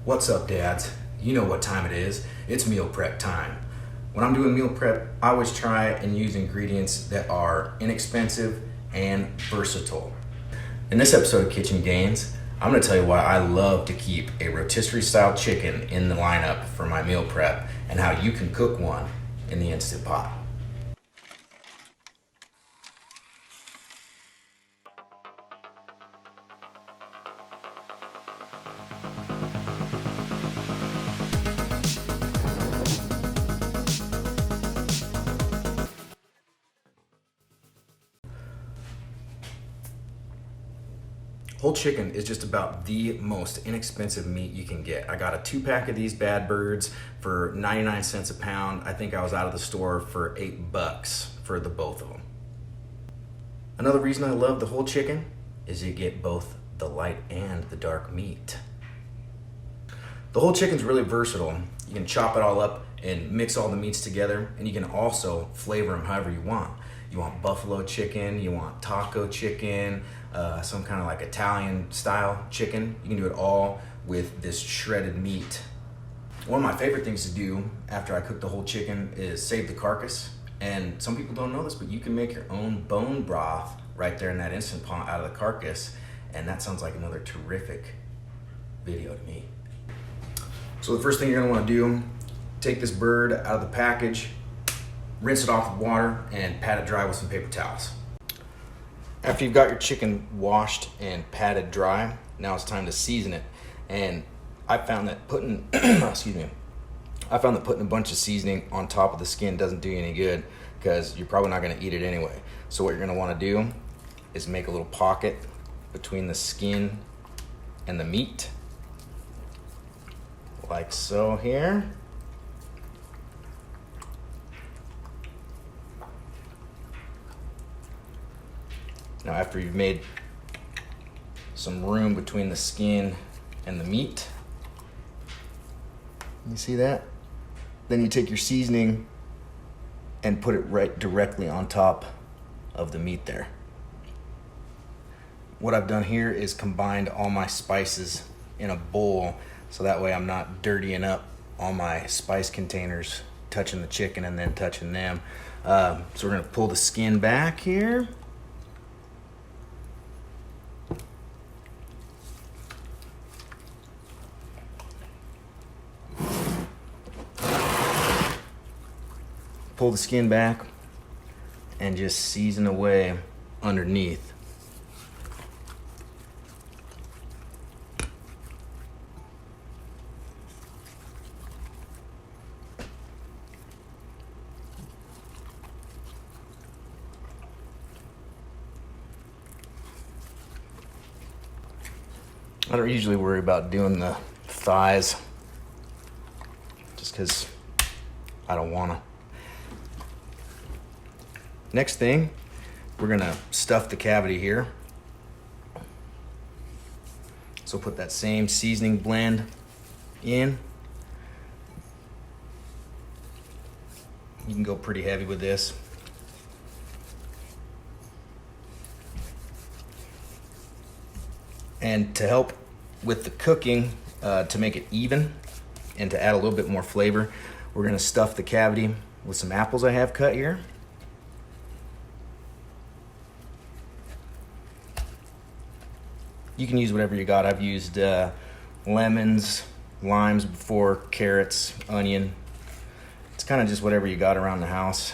What's up, dads? You know what time it is. It's meal prep time. When I'm doing meal prep, I always try and use ingredients that are inexpensive and versatile. In this episode of Kitchen Gains, I'm going to tell you why I love to keep a rotisserie style chicken in the lineup for my meal prep and how you can cook one in the Instant Pot. Whole chicken is just about the most inexpensive meat you can get. I got a 2-pack of these bad birds for 99 cents a pound. I think I was out of the store for $8 for the both of them. Another reason I love the whole chicken is you get both the light and the dark meat. The whole chicken's really versatile. You can chop it all up and mix all the meats together, and you can also flavor them however you want. You want buffalo chicken, you want taco chicken, some kind of like Italian style chicken. You can do it all with this shredded meat. One of my favorite things to do after I cook the whole chicken is save the carcass. And some people don't know this, but you can make your own bone broth right there in that Instant Pot out of the carcass. And that sounds like another terrific video to me. So the first thing you're gonna wanna do, take this bird out of the package, rinse it off with water, and pat it dry with some paper towels. After you've got your chicken washed and patted dry, now it's time to season it. And I found that putting, I found that putting a bunch of seasoning on top of the skin doesn't do you any good because you're probably not gonna eat it anyway. So what you're gonna wanna do is make a little pocket between the skin and the meat, like so here. Now after you've made some room between the skin and the meat, you see that? Then you take your seasoning and put it right directly on top of the meat there. What I've done here is combined all my spices in a bowl so that way I'm not dirtying up all my spice containers, touching the chicken and then touching them. So we're gonna pull the skin back here. Pull the skin back and just season away underneath. I don't usually worry about doing the thighs just because I don't want to. Next thing, we're gonna stuff the cavity here. So put that same seasoning blend in. You can go pretty heavy with this. And to help with the cooking, to make it even and to add a little bit more flavor, we're gonna stuff the cavity with some apples I have cut here. You can use whatever you got. I've used lemons, limes before, carrots, onion. It's kind of just whatever you got around the house.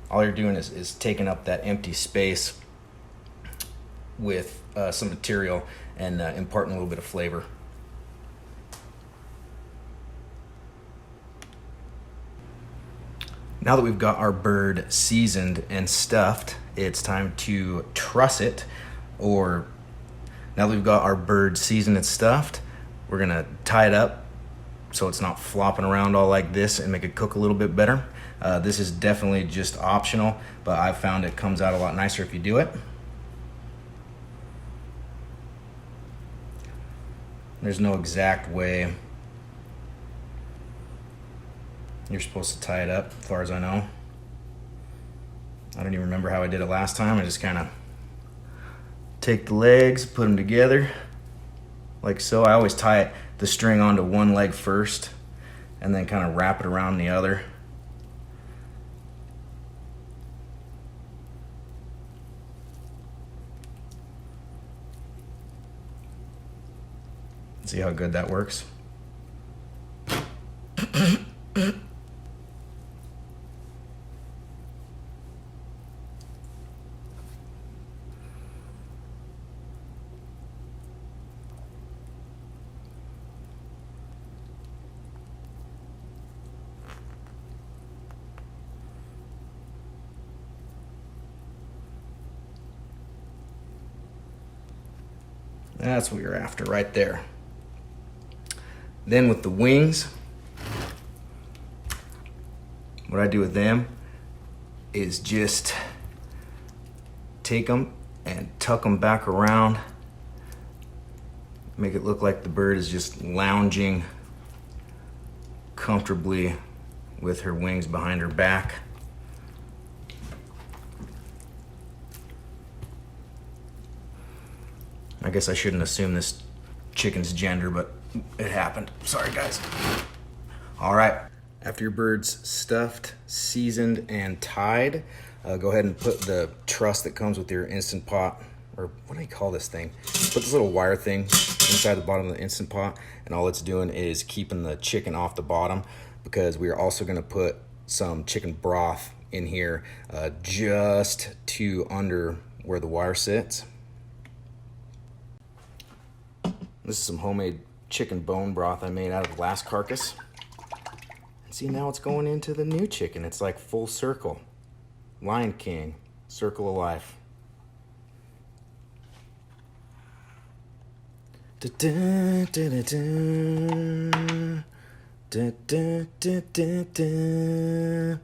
All you're doing is taking up that empty space with some material and imparting a little bit of flavor. Now that we've got our bird seasoned and stuffed, it's time to truss it. Or now that we've got our bird seasoned and stuffed, we're gonna tie it up so it's not flopping around all like this and make it cook a little bit better. This is definitely just optional, but I've found it comes out a lot nicer if you do it. There's no exact way you're supposed to tie it up, as far as I know. I don't even remember how I did it last time. I just kind of take the legs, put them together, like so. I always tie the string onto one leg first and then kind of wrap it around the other. See how good that works? That's what you're after right there. Then with the wings, what I do with them is just take them and tuck them back around, make it look like the bird is just lounging comfortably with her wings behind her back. I guess I shouldn't assume this chicken's gender, but it happened. Sorry, guys. All right. After your bird's stuffed, seasoned, and tied, go ahead and put the truss that comes with your Instant Pot, or what do you call this thing? Put this little wire thing inside the bottom of the Instant Pot, and all it's doing is keeping the chicken off the bottom, because we are also going to put some chicken broth in here just to under where the wire sits. This is some homemade chicken bone broth I made out of the last carcass. And see, now it's going into the new chicken. It's like full circle. Lion King, circle of life. Da -da, da -da -da. Da -da -da -da -da.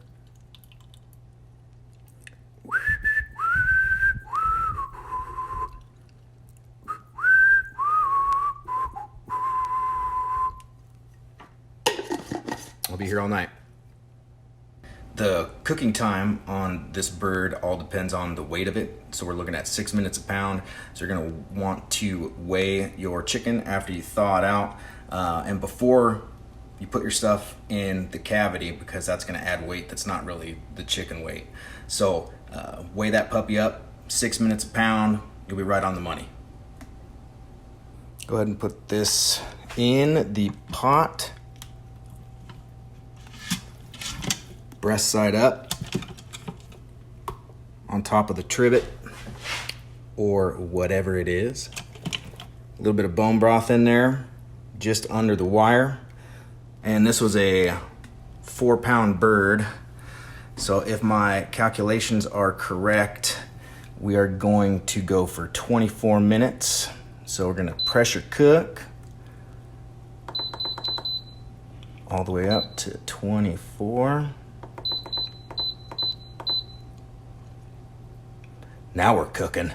I'll be here all night. The cooking time on this bird all depends on the weight of it. So we're looking at 6 minutes a pound. So you're gonna want to weigh your chicken after you thaw it out and before you put your stuff in the cavity, because that's gonna add weight that's not really the chicken weight. So weigh that puppy up, 6 minutes a pound, you'll be right on the money. Go ahead and put this in the pot. Breast side up on top of the trivet or whatever it is. A little bit of bone broth in there just under the wire. And this was a 4-pound bird. So if my calculations are correct, we are going to go for 24 minutes. So we're gonna pressure cook all the way up to 24. Now we're cooking.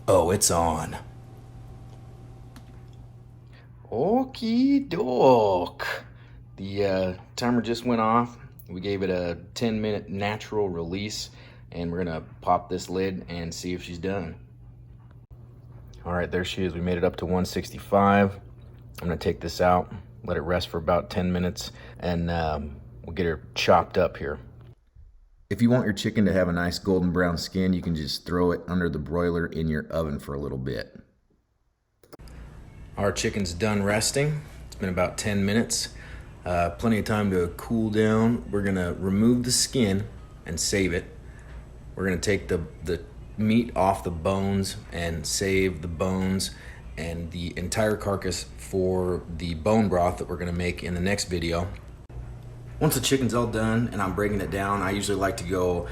Oh, it's on. Okie doke. The timer just went off. We gave it a 10-minute natural release, and we're gonna pop this lid and see if she's done. All right, there she is. We made it up to 165. I'm gonna take this out, let it rest for about 10 minutes, and we'll get her chopped up here. If you want your chicken to have a nice golden brown skin, you can just throw it under the broiler in your oven for a little bit. Our chicken's done resting. It's been about 10 minutes. Plenty of time to cool down. We're gonna remove the skin and save it. We're gonna take the meat off the bones and save the bones and the entire carcass for the bone broth that we're gonna make in the next video. Once the chicken's all done and I'm breaking it down, I usually like to go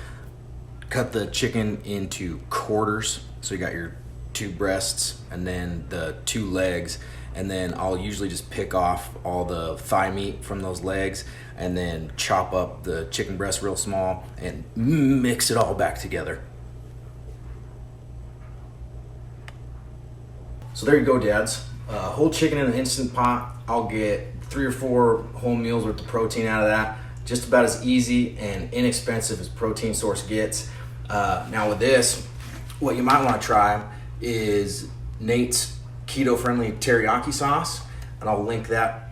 cut the chicken into quarters. So you got your 2 breasts and then the 2 legs, and then I'll usually just pick off all the thigh meat from those legs and then chop up the chicken breast real small and mix it all back together. So there you go, dads. Whole chicken in an Instant Pot. I'll get 3 or 4 whole meals worth of protein out of that. Just about as easy and inexpensive as protein source gets. Now with this, what you might want to try is Nate's keto-friendly teriyaki sauce, and I'll link that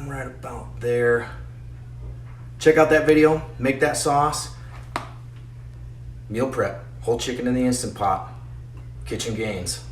right about there. Check out that video, make that sauce, meal prep, whole chicken in the Instant Pot, Kitchen Gains.